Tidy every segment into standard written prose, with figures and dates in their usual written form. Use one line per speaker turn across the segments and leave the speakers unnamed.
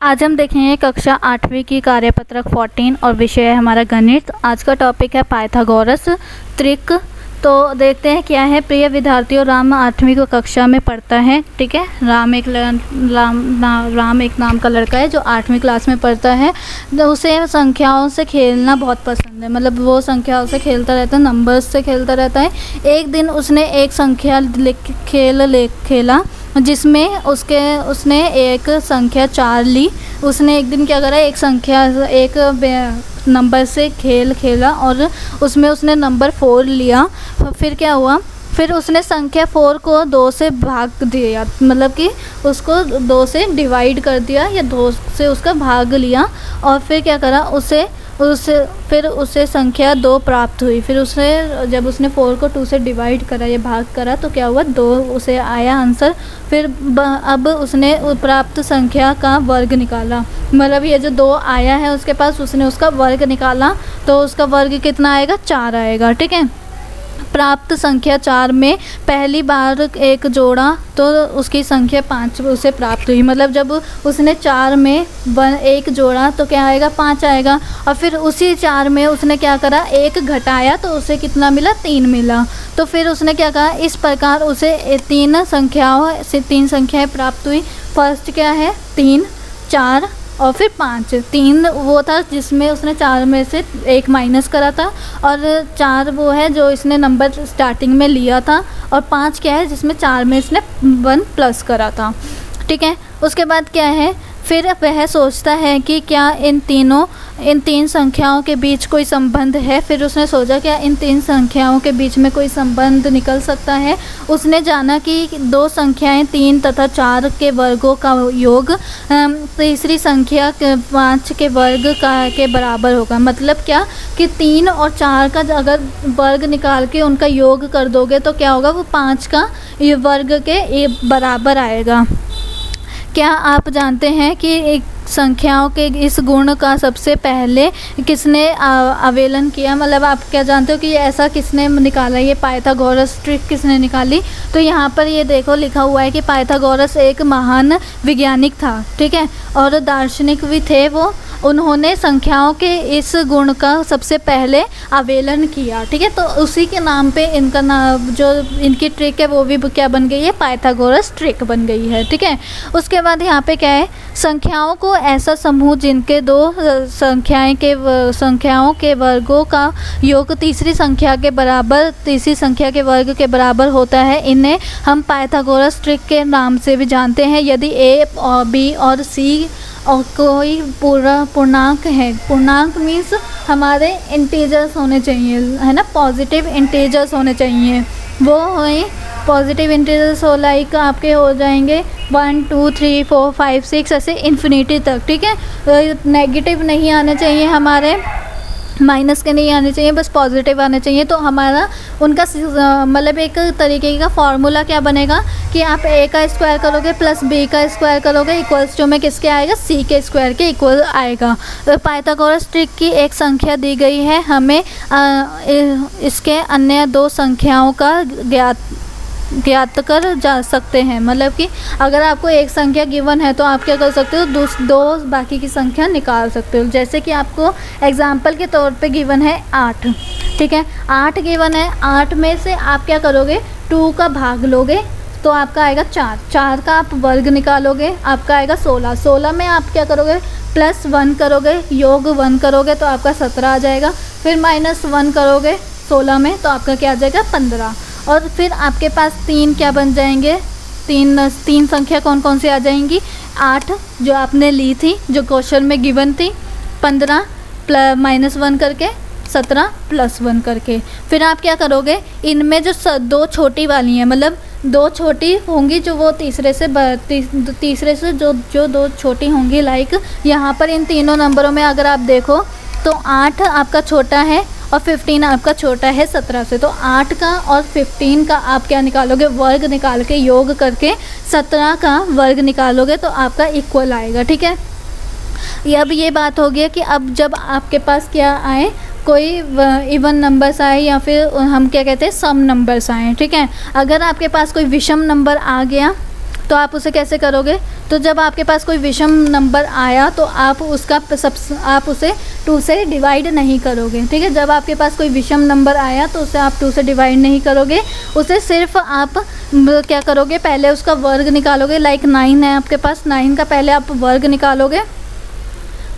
आज हम देखेंगे कक्षा 8वीं की कार्यपत्रक 14 और विषय है हमारा गणित। आज का टॉपिक है पाइथागोरस त्रिक। तो देखते हैं क्या है। प्रिय विद्यार्थियों, राम 8वीं को कक्षा में पढ़ता है। ठीक है, राम एक नाम का लड़का है जो 8वीं क्लास में पढ़ता है। तो उसे संख्याओं से खेलना बहुत पसंद है, मतलब वो संख्याओं से खेलता रहता है, नंबर्स से खेलता रहता है। एक दिन उसने एक संख्या खेला जिसमें उसने एक संख्या 4 ली। उसने एक दिन क्या करा, एक नंबर से खेला और उसमें उसने नंबर 4 लिया। फिर क्या हुआ, फिर उसने संख्या 4 को 2 से भाग दिया, मतलब कि उसको 2 से डिवाइड कर दिया या 2 से उसका भाग लिया। और फिर क्या करा, फिर उसे संख्या 2 प्राप्त हुई। फिर जब उसने 4 को 2 से डिवाइड करा या भाग करा तो क्या हुआ, 2 उसे आया आंसर। फिर अब उसने प्राप्त संख्या का वर्ग निकाला, मतलब ये जो 2 आया है उसके पास, उसने उसका वर्ग निकाला तो उसका वर्ग कितना आएगा, 4 आएगा। ठीक है, प्राप्त संख्या 4 में पहली बार एक जोड़ा तो उसकी संख्या 5 उसे प्राप्त हुई। मतलब जब उसने 4 में 1 जोड़ा तो क्या आएगा, 5 आएगा। और फिर उसी 4 में उसने क्या करा, 1 घटाया तो उसे कितना मिला, 3 मिला। तो फिर उसने क्या कहा, इस प्रकार उसे 3 संख्याएं प्राप्त हुई। फर्स्ट क्या है, 3, 4 और फिर 5। 3 वो था जिसमें उसने 4 में से 1 माइनस करा था, और 4 वो है जो इसने नंबर स्टार्टिंग में लिया था, और 5 क्या है जिसमें 4 में इसने 1 प्लस करा था। ठीक है, उसके बाद क्या है, फिर वह सोचता है कि क्या इन 3 संख्याओं के बीच कोई संबंध है। फिर उसने सोचा क्या इन 3 संख्याओं के बीच में कोई संबंध निकल सकता है। उसने जाना कि 2 संख्याएं 3 तथा 4 के वर्गों का योग तीसरी संख्या 5 के वर्ग के बराबर होगा। मतलब क्या कि 3 और 4 का अगर वर्ग निकाल के उनका योग कर दोगे तो क्या होगा, वो 5 का वर्ग के बराबर आएगा। क्या आप जानते हैं कि एक संख्याओं के इस गुण का सबसे पहले किसने आवेदन किया, मतलब आप क्या जानते हो कि ऐसा किसने निकाला, ये पाइथागोरस ट्रिक किसने निकाली। तो यहाँ पर ये देखो लिखा हुआ है कि पाइथागोरस एक महान वैज्ञानिक था। ठीक है, और दार्शनिक भी थे वो। उन्होंने संख्याओं के इस गुण का सबसे पहले आवेदन किया। ठीक है, तो उसी के नाम पे इनका नाम, जो इनकी ट्रिक है वो भी क्या बन गई है, पाइथागोरस ट्रिक बन गई है। ठीक है, उसके बाद यहाँ पे क्या है, संख्याओं को ऐसा समूह जिनके 2 संख्याओं के वर्गों का योग तीसरी संख्या के वर्ग के बराबर होता है, इन्हें हम पाइथागोरस ट्रिक के नाम से भी जानते हैं। यदि ए और बी और सी और कोई पूर्णांक है, पूर्णांक मीन्स हमारे इंटीजर्स होने चाहिए, है ना, पॉजिटिव इंटीजर्स होने चाहिए। वो हैं पॉजिटिव इंटीजर्स हो, लाइक आपके हो जाएंगे 1 2 3 4 5 6 ऐसे इन्फिनिटी तक। ठीक है, नेगेटिव नहीं आने चाहिए, हमारे माइनस के नहीं आने चाहिए, बस पॉजिटिव आने चाहिए। तो हमारा उनका मतलब एक तरीके का फॉर्मूला क्या बनेगा कि आप a का स्क्वायर करोगे प्लस b का स्क्वायर करोगे इक्वल्स टू में किसके आएगा, c के स्क्वायर के इक्वल आएगा। तो पाइथागोरस ट्रिक की एक संख्या दी गई है, हमें इसके अन्य 2 संख्याओं का ज्ञात कर जा सकते हैं। मतलब कि अगर आपको एक संख्या गिवन है तो आप क्या कर सकते हो, 2 बाकी की संख्या निकाल सकते हो। जैसे कि आपको एग्जाम्पल के तौर पे गिवन है 8। ठीक है, 8 गिवन है, 8 में से आप क्या करोगे, 2 का भाग लोगे तो आपका आएगा 4 का आप वर्ग निकालोगे, आपका आएगा 16 में आप क्या करोगे, प्लस 1 करोगे, योग 1 करोगे तो आपका 17 आ जाएगा। फिर माइनस 1 करोगे 16 में तो आपका क्या आ जाएगा, 15। और फिर आपके पास 3 क्या बन जाएंगे, 3 संख्या कौन कौन सी आ जाएंगी, 8 जो आपने ली थी, जो क्वेश्चन में गिवन थी, 15 माइनस 1 करके, 17 प्लस 1 करके। फिर आप क्या करोगे, इनमें जो 2 छोटी वाली हैं, मतलब 2 छोटी होंगी जो वो तीसरे से जो 2 छोटी होंगी, लाइक यहाँ पर इन तीनों नंबरों में अगर आप देखो तो 8 आपका छोटा है और 15 आपका छोटा है 17 से। तो 8 का और 15 का आप क्या निकालोगे, वर्ग निकाल के योग करके 17 का वर्ग निकालोगे तो आपका इक्वल आएगा। ठीक है, अब ये बात हो गया कि अब जब आपके पास क्या आए, कोई इवन नंबर्स आए या फिर हम क्या कहते हैं, सम नंबर्स आए। ठीक है, अगर आपके पास कोई विषम नंबर आ गया तो आप उसे कैसे करोगे? तो जब आपके पास कोई विषम नंबर आया तो आप उसे 2 से डिवाइड नहीं करोगे, ठीक है। जब आपके पास कोई विषम नंबर आया तो उसे आप 2 से डिवाइड नहीं करोगे, उसे सिर्फ आप क्या करोगे, पहले उसका वर्ग निकालोगे। लाइक 9 है आपके पास, 9 का पहले आप वर्ग निकालोगे।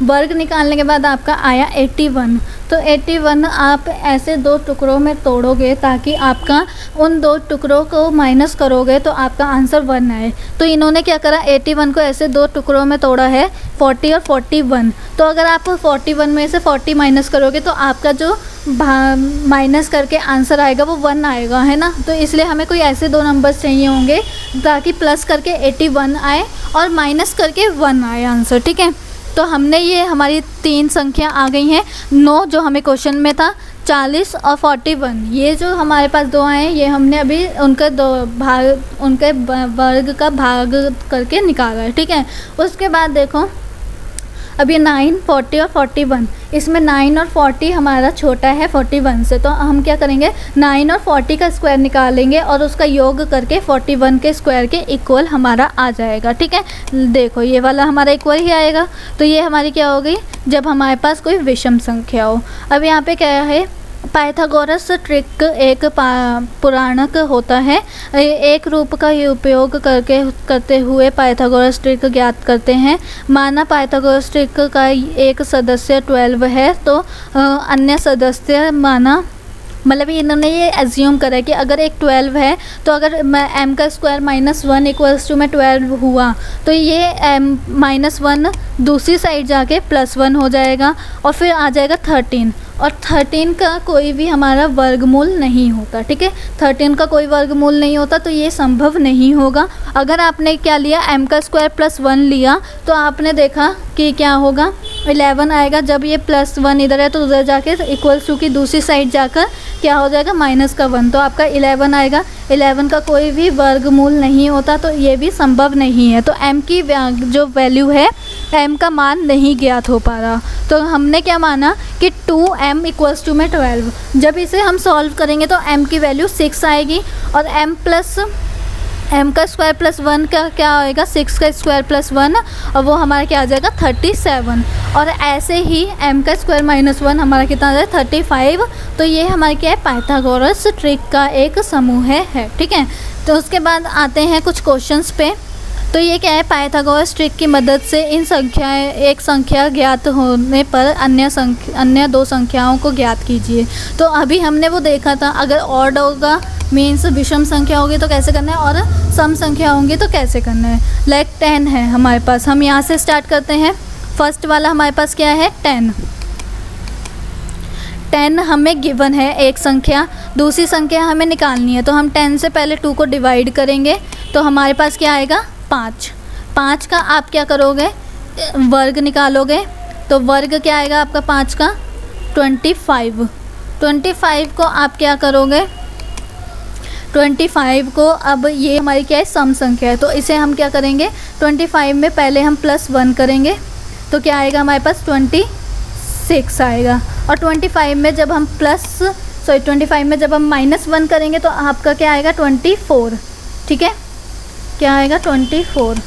वर्ग निकालने के बाद आपका आया 81। तो 81 आप ऐसे 2 टुकड़ों में तोड़ोगे ताकि आपका उन 2 टुकड़ों को माइनस करोगे तो आपका आंसर 1 आए। तो इन्होंने क्या करा, 81 को ऐसे 2 टुकड़ों में तोड़ा है, 40 और 41। तो अगर आप 41 में से 40 माइनस करोगे तो आपका जो माइनस करके आंसर आएगा वो 1 आएगा, है ना। तो इसलिए हमें कोई ऐसे 2 नंबर्स चाहिए होंगे ताकि प्लस करके 81 आए और माइनस करके 1 आए आंसर, ठीक है। तो हमने ये हमारी 3 संख्या आ गई हैं। 9 जो हमें क्वेश्चन में था, 40 और 41, ये जो हमारे पास 2 आए ये हमने अभी उनके वर्ग का भाग करके निकाला है, ठीक है। उसके बाद देखो अब ये 9, 40 और 41, इसमें 9 और 40 हमारा छोटा है 41 से, तो हम क्या करेंगे, 9 और 40 का स्क्वायर निकालेंगे और उसका योग करके 41 के स्क्वायर के इक्वल हमारा आ जाएगा, ठीक है। देखो ये वाला हमारा इक्वल ही आएगा। तो ये हमारी क्या हो गई, जब हमारे पास कोई विषम संख्या हो। अब यहाँ पे क्या है, पाइथागोरस ट्रिक एक पुराणक होता है। एक रूप का उपयोग करते हुए पाइथागोरस ट्रिक ज्ञात करते हैं। माना पाइथागोरस ट्रिक का एक सदस्य 12 है तो अन्य सदस्य माना, मतलब इन्होंने ये एज्यूम करा कि अगर एक 12 है तो अगर m का स्क्वायर -1 इक्वल्स टू में 12 हुआ तो ये -1 दूसरी साइड जाके +1 हो जाएगा और फिर आ जाएगा 13, और 13 का कोई भी हमारा वर्गमूल नहीं होता, ठीक है। 13 का कोई वर्गमूल नहीं होता तो ये संभव नहीं होगा। अगर आपने क्या लिया, m का स्क्वायर +1 लिया तो आपने देखा कि क्या होगा, 11 आएगा। जब ये +1 इधर है तो उधर जाके इक्वल्स टू की दूसरी साइड जाकर क्या हो जाएगा, -1, तो आपका 11 आएगा। 11 का कोई भी वर्गमूल नहीं होता तो ये भी संभव नहीं है। तो m की जो वैल्यू है, m का मान नहीं ज्ञात हो पा रहा। तो हमने क्या माना कि 2m इक्वल्स टू में 12। जब इसे हम सॉल्व करेंगे तो m की वैल्यू 6 आएगी और m का स्क्वायर +1 का क्या आएगा, 6 का स्क्वायर +1, और वो हमारा क्या आ जाएगा 37। और ऐसे ही m का स्क्वायर -1 हमारा कितना आ जाएगा 35। तो ये हमारे क्या है, पाइथागोरस ट्रिक का एक समूह है, ठीक है। तो उसके बाद आते हैं कुछ क्वेश्चंस पे। तो ये क्या है, पाइथागोरस ट्रिक की मदद से एक संख्या ज्ञात होने पर अन्य 2 संख्याओं को ज्ञात कीजिए। तो अभी हमने वो देखा था, अगर ऑड होगा मीन्स विषम संख्या होगी तो कैसे करना है, और सम संख्या होंगी तो कैसे करना है। लाइक 10 है हमारे पास, हम यहाँ से स्टार्ट करते हैं। फर्स्ट वाला हमारे पास क्या है, 10 हमें गिवन है एक संख्या, दूसरी संख्या हमें निकालनी है। तो हम 10 से पहले 2 को डिवाइड करेंगे तो हमारे पास क्या आएगा, 5 का आप क्या करोगे, वर्ग निकालोगे। तो वर्ग क्या आएगा आपका 5 का, 25 को आप क्या करोगे, 25 को, अब ये हमारी क्या है, सम संख्या है तो इसे हम क्या करेंगे, 25 में पहले हम +1 करेंगे तो क्या आएगा हमारे पास 26 आएगा। और 25 में जब हम -1 करेंगे तो आपका क्या आएगा 24, ठीक है। क्या आएगा 24।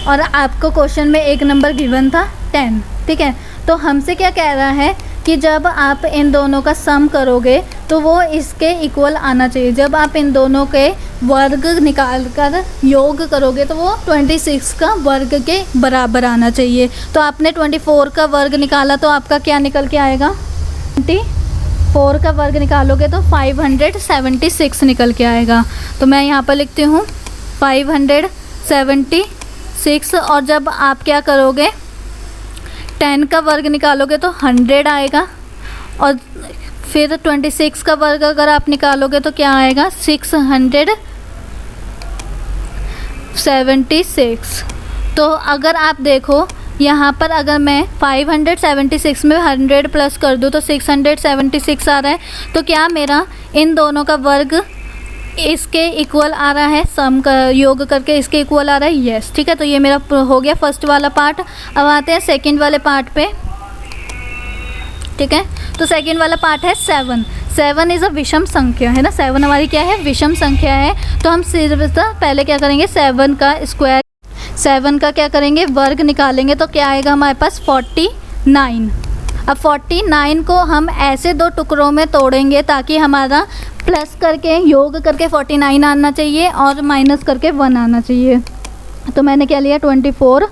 और आपको क्वेश्चन में एक नंबर गिवन था 10, ठीक है। तो हमसे क्या कह रहा है कि जब आप इन दोनों का सम करोगे तो वो इसके इक्वल आना चाहिए। जब आप इन दोनों के वर्ग निकाल कर योग करोगे तो वो 26 का वर्ग के बराबर आना चाहिए। तो आपने 24 का वर्ग निकाला तो आपका क्या निकल के आएगा, 24 का वर्ग निकालोगे तो 576 निकल के आएगा। तो मैं यहाँ पर लिखती हूँ 576। और जब आप क्या करोगे, 10 का वर्ग निकालोगे तो 100 आएगा, और फिर 26 का वर्ग अगर आप निकालोगे तो क्या आएगा 676। तो अगर आप देखो यहाँ पर अगर मैं 576 में 100 प्लस कर दूँ तो 676 आ रहा है। तो क्या मेरा इन दोनों का वर्ग इसके इक्वल आ रहा है, सम का योग करके इसके इक्वल आ रहा है, यस, ठीक है। तो ये मेरा हो गया फर्स्ट वाला पार्ट। अब आते हैं सेकंड वाले पार्ट पे, ठीक है। तो सेकंड वाला पार्ट है 7। 7 इज़ अ विषम संख्या है ना, 7 हमारी क्या है, विषम संख्या है। तो हम सिर्फ पहले क्या करेंगे, 7 का स्क्वायर, 7 का क्या करेंगे, वर्ग निकालेंगे तो क्या आएगा हमारे पास 49। अब 49 को हम ऐसे दो टुकड़ों में तोड़ेंगे ताकि हमारा प्लस करके योग करके 49 आना चाहिए और माइनस करके 1 आना चाहिए। तो मैंने क्या लिया, 24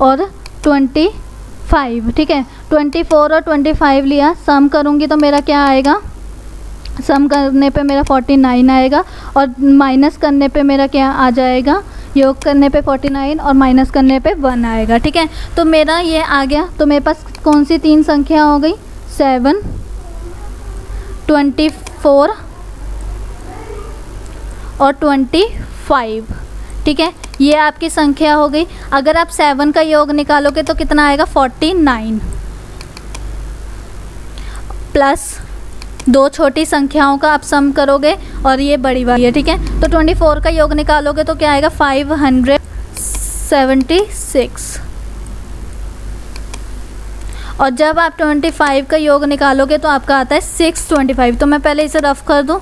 और 25, ठीक है। 24 और 25 लिया, सम करूँगी तो मेरा क्या आएगा, सम करने पे मेरा 49 आएगा और माइनस करने पे मेरा क्या आ जाएगा, योग करने पे 49 और माइनस करने पे 1 आएगा, ठीक है। तो मेरा ये आ गया। तो मेरे पास कौन सी 3 संख्या हो गई, 7, 24 और 25, ठीक है। ये आपकी संख्या हो गई। अगर आप 7 का योग निकालोगे तो कितना आएगा, 49 प्लस 2 छोटी संख्याओं का आप सम करोगे और ये बड़ी वाली है, ठीक है। तो 24 का योग निकालोगे तो क्या आएगा, 576। और जब आप 25 का योग निकालोगे तो आपका आता है 625। तो मैं पहले इसे रफ कर दूँ,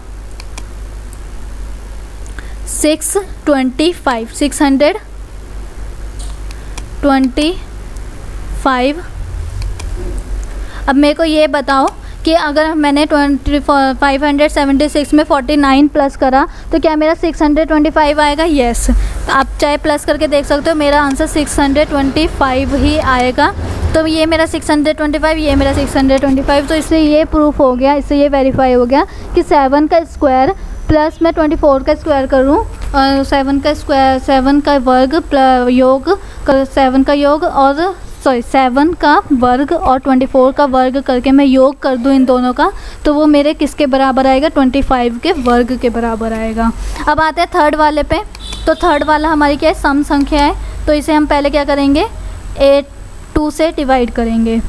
625, 625। अब मेरे को ये बताओ कि अगर मैंने 576 में 49 प्लस करा तो क्या मेरा 625 आएगा, यस। आप चाहे प्लस करके देख सकते हो, मेरा आंसर 625 ही आएगा। तो ये मेरा 625, ये मेरा 625। तो इससे ये प्रूफ हो गया, इससे ये वेरीफाई हो गया कि 7 का स्क्वायर प्लस मैं 24 का स्क्वायर करूँ और 7 का स्क्वायर, 7 का वर्ग योग, 7 का योग और 7 का वर्ग और 24 का वर्ग करके मैं योग कर दूँ इन दोनों का, तो वो मेरे किसके बराबर आएगा, 25 के वर्ग के बराबर आएगा। अब आते हैं थर्ड वाले पे। तो थर्ड वाला हमारी क्या है, सम संख्या है। तो इसे हम पहले क्या करेंगे, 2 से डिवाइड करेंगे।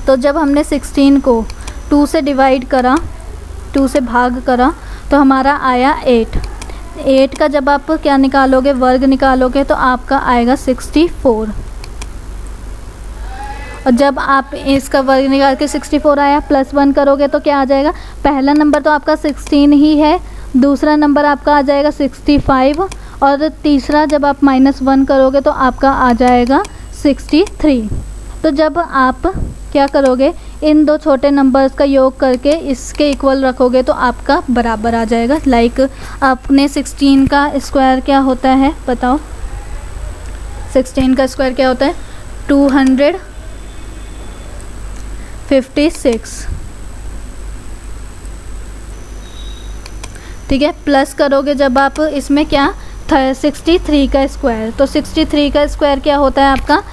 तो जब हमने 16 को 2 से डिवाइड करा, 2 से भाग करा, तो हमारा आया 8 का जब आप क्या निकालोगे, वर्ग निकालोगे तो आपका आएगा 64। और जब आप इसका वर्ग निकाल के 64 आया, प्लस 1 करोगे तो क्या आ जाएगा, पहला नंबर तो आपका 16 ही है, दूसरा नंबर आपका आ जाएगा 65 और तीसरा जब आप -1 करोगे तो आपका आ जाएगा 63। तो जब आप क्या करोगे, इन दो छोटे नंबर्स का योग करके इसके इक्वल रखोगे तो आपका बराबर आ जाएगा। लाइक आपने 16 का स्क्वायर क्या होता है बताओ, 16 का स्क्वायर क्या होता है, 256, ठीक है। प्लस करोगे जब आप इसमें क्या, 63 का स्क्वायर, तो 63 का स्क्वायर क्या होता है आपका,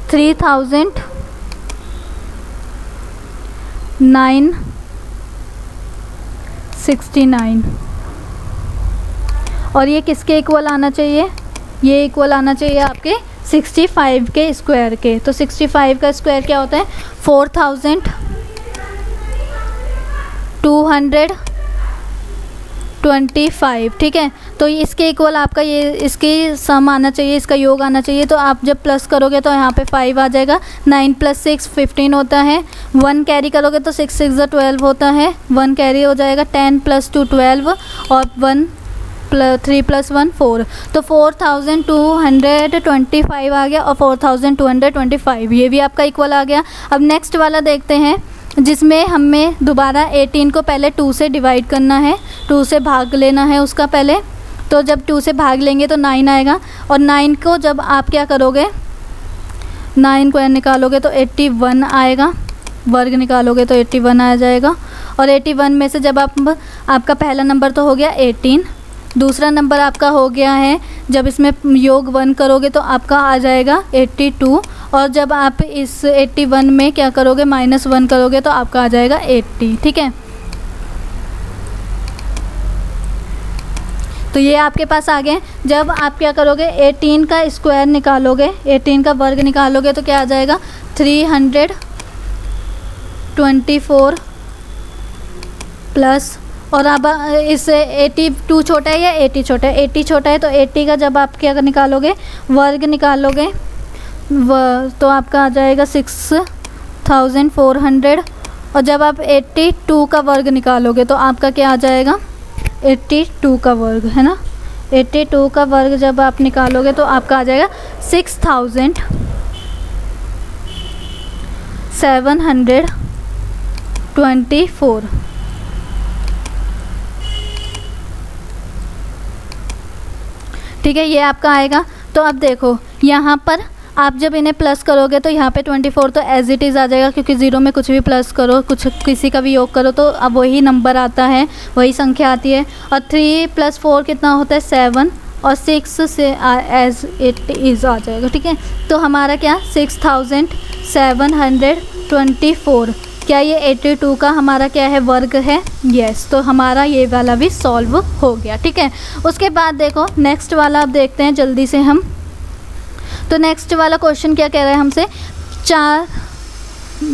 3969। और ये किसके इक्वल आना चाहिए, ये इक्वल आना चाहिए आपके 65 के स्क्वायर के। तो 65 का स्क्वायर क्या होता है, 4225, ठीक है। तो इसके इक्वल आपका ये, इसकी सम आना चाहिए, इसका योग आना चाहिए। तो आप जब प्लस करोगे तो यहाँ पे 5 आ जाएगा, 9 + 6 15 होता है, 1 कैरी करोगे तो 6 6 12 होता है, 1 कैरी हो जाएगा, 10 + 2 12 और 3 + 1 4। तो 4225 आ गया और 4225, ये भी आपका इक्वल आ गया। अब नेक्स्ट वाला देखते हैं, जिसमें हमें दोबारा 18 को पहले 2 से डिवाइड करना है, 2 से भाग लेना है उसका पहले। तो जब 2 से भाग लेंगे तो 9 आएगा और 9 को जब आप क्या करोगे, 9 को निकालोगे तो 81 आएगा, वर्ग निकालोगे तो 81 आ जाएगा। और 81 में से जब आपका पहला नंबर तो हो गया 18, दूसरा नंबर आपका हो गया है, जब इसमें योग 1 करोगे तो आपका आ जाएगा 82। और जब आप इस 81 में क्या करोगे, -1 करोगे तो आपका आ जाएगा 80, ठीक है। तो ये आपके पास आ गए। जब आप क्या करोगे, 18 का स्क्वायर निकालोगे, 18 का वर्ग निकालोगे तो क्या आ जाएगा, 324 प्लस, और अब इस 82 छोटा है या 80 छोटा है, 80 छोटा है। तो 80 का जब आप क्या निकालोगे, वर्ग निकालोगे तो आपका आ जाएगा 6400 और जब आप 82 का वर्ग निकालोगे तो आपका क्या आ जाएगा, 82 का वर्ग, है ना। 82 का वर्ग जब आप निकालोगे तो आपका आ जाएगा 6724। ठीक है, ये आपका आएगा। तो अब देखो यहाँ पर आप जब इन्हें प्लस करोगे तो यहाँ पे 24 तो एज इट इज़ आ जाएगा, क्योंकि ज़ीरो में कुछ भी प्लस करो, कुछ किसी का भी योग करो तो अब वही नंबर आता है, वही संख्या आती है। और 3 + 4 कितना होता है, 7, और 6 से एज इट इज़ आ जाएगा। ठीक है, तो हमारा क्या 6724, क्या ये 82 का हमारा क्या है, वर्ग है। यस, तो हमारा ये वाला भी सॉल्व हो गया। ठीक है, उसके बाद देखो नेक्स्ट वाला अब देखते हैं जल्दी से हम। तो नेक्स्ट वाला क्वेश्चन क्या कह रहा है हमसे,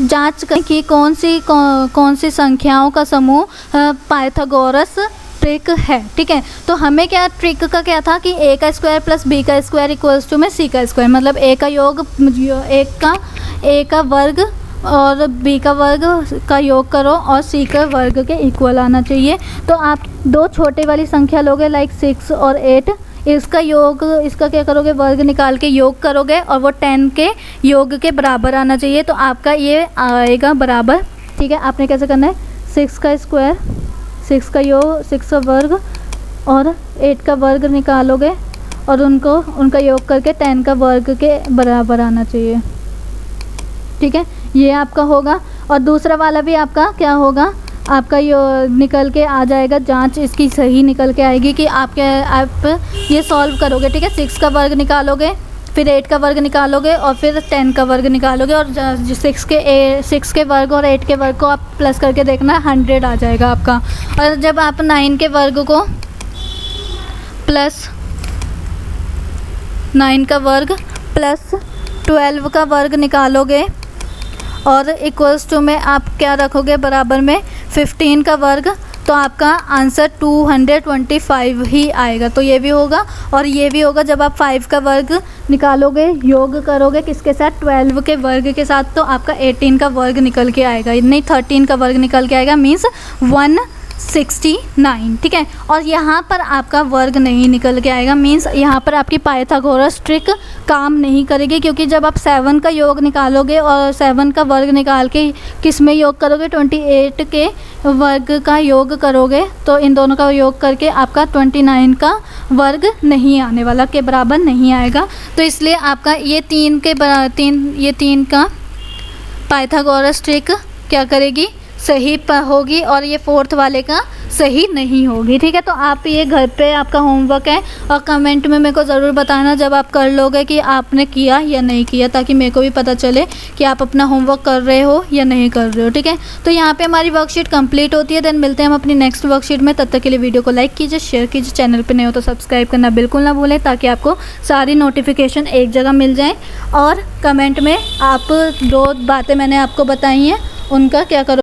जांच करें कि कौन सी संख्याओं का समूह पाइथागोरस ट्रिक है। ठीक है, तो हमें क्या ट्रिक का क्या था कि a का स्क्वायर प्लस b का स्क्वायर इक्वल्स टू में c का स्क्वायर, मतलब a का वर्ग और b का वर्ग का योग करो और c का वर्ग के इक्वल आना चाहिए। तो आप दो छोटे वाली संख्या लोगे लाइक 6 और 8, इसका योग, इसका क्या करोगे, वर्ग निकाल के योग करोगे और वो 10 के योग के बराबर आना चाहिए। तो आपका ये आएगा बराबर। ठीक है, आपने कैसे करना है, 6 का स्क्वायर, 6 का योग, 6 का वर्ग और 8 का वर्ग निकालोगे और उनका योग करके 10 का वर्ग के बराबर आना चाहिए। ठीक है, ये आपका होगा। और दूसरा वाला भी आपका क्या होगा, आपका ये निकल के आ जाएगा, जांच इसकी सही निकल के आएगी कि आप ये सॉल्व करोगे। ठीक है, 6 का वर्ग निकालोगे, फिर 8 का वर्ग निकालोगे और फिर 10 का वर्ग निकालोगे, और 6 के वर्ग और 8 के वर्ग को आप प्लस करके देखना 100 आ जाएगा आपका। और जब आप 9 के वर्ग को प्लस 9 का वर्ग प्लस 12 का वर्ग निकालोगे और इक्वल्स टू में आप क्या रखोगे, बराबर में 15 का वर्ग, तो आपका आंसर 225 ही आएगा। तो ये भी होगा और ये भी होगा। जब आप 5 का वर्ग निकालोगे, योग करोगे किसके साथ, 12 के वर्ग के साथ, तो आपका 18 का वर्ग निकल के आएगा, नहीं 13 का वर्ग निकल के आएगा, मीन्स 169। ठीक है, और यहाँ पर आपका वर्ग नहीं निकल के आएगा, मीन्स यहाँ पर आपकी पाइथागोरस ट्रिक काम नहीं करेगी, क्योंकि जब आप 7 का योग निकालोगे और 7 का वर्ग निकाल के किस में योग करोगे, 28 के वर्ग का योग करोगे, तो इन दोनों का योग करके आपका 29 का वर्ग नहीं आने वाला, के बराबर नहीं आएगा। तो इसलिए आपका ये 3 का पाइथागोरस ट्रिक क्या करेगी, सही होगी, और ये 4th वाले का सही नहीं होगी। ठीक है, तो आप ये घर पे आपका होमवर्क है, और कमेंट में मेरे को ज़रूर बताना जब आप कर लोगे कि आपने किया या नहीं किया, ताकि मेरे को भी पता चले कि आप अपना होमवर्क कर रहे हो या नहीं कर रहे हो। ठीक है, तो यहाँ पे हमारी वर्कशीट कंप्लीट होती है। देन मिलते हैं हम अपनी नेक्स्ट वर्कशीट में। तब तक के लिए वीडियो को लाइक कीजिए, शेयर कीजिए, चैनल पर नहीं हो तो सब्सक्राइब करना बिल्कुल ना भूलें, ताकि आपको सारी नोटिफिकेशन एक जगह मिल जाए। और कमेंट में आप 2 बातें मैंने आपको बताई हैं, उनका क्या करो